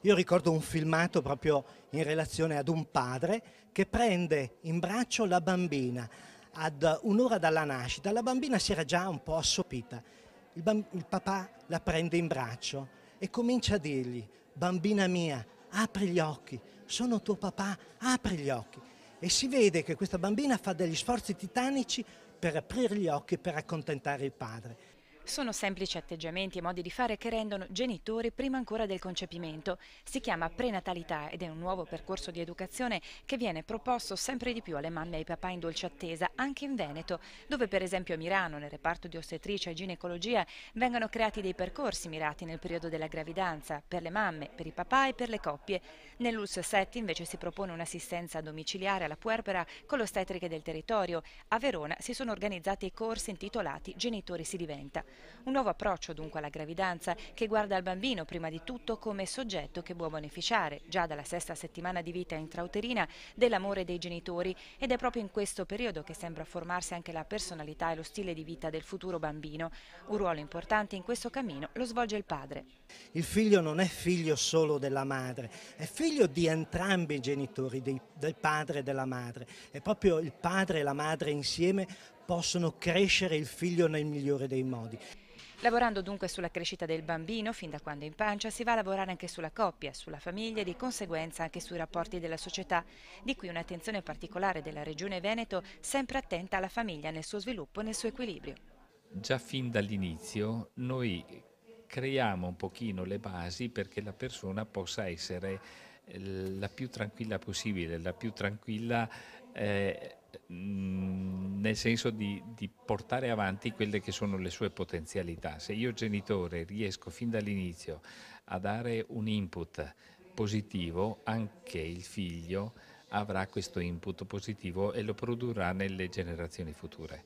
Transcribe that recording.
Io ricordo un filmato proprio in relazione ad un padre che prende in braccio la bambina ad un'ora dalla nascita. La bambina si era già un po' assopita. Il papà la prende in braccio e comincia a dirgli: bambina mia, apri gli occhi, sono tuo papà, apri gli occhi. E si vede che questa bambina fa degli sforzi titanici per aprire gli occhi e per accontentare il padre. Sono semplici atteggiamenti e modi di fare che rendono genitori prima ancora del concepimento. Si chiama prenatalità ed è un nuovo percorso di educazione che viene proposto sempre di più alle mamme e ai papà in dolce attesa, anche in Veneto, dove per esempio a Milano, nel reparto di ostetricia e ginecologia, vengono creati dei percorsi mirati nel periodo della gravidanza, per le mamme, per i papà e per le coppie. Nell'ULSS 7 invece si propone un'assistenza domiciliare alla puerpera con le ostetriche del territorio. A Verona si sono organizzati corsi intitolati Genitori si diventa. Un nuovo approccio dunque alla gravidanza che guarda il bambino prima di tutto come soggetto che può beneficiare già dalla sesta settimana di vita intrauterina dell'amore dei genitori, ed è proprio in questo periodo che sembra formarsi anche la personalità e lo stile di vita del futuro bambino. Un ruolo importante in questo cammino lo svolge il padre. Il figlio non è figlio solo della madre, è figlio di entrambi i genitori, del padre e della madre. E proprio il padre e la madre insieme possono crescere il figlio nel migliore dei modi. Lavorando dunque sulla crescita del bambino fin da quando è in pancia, si va a lavorare anche sulla coppia, sulla famiglia e di conseguenza anche sui rapporti della società, di cui un'attenzione particolare della Regione Veneto, sempre attenta alla famiglia nel suo sviluppo e nel suo equilibrio. Già fin dall'inizio noi creiamo un pochino le basi perché la persona possa essere la più tranquilla possibile, la più tranquilla nel senso di portare avanti quelle che sono le sue potenzialità. Se io genitore riesco fin dall'inizio a dare un input positivo, anche il figlio avrà questo input positivo e lo produrrà nelle generazioni future.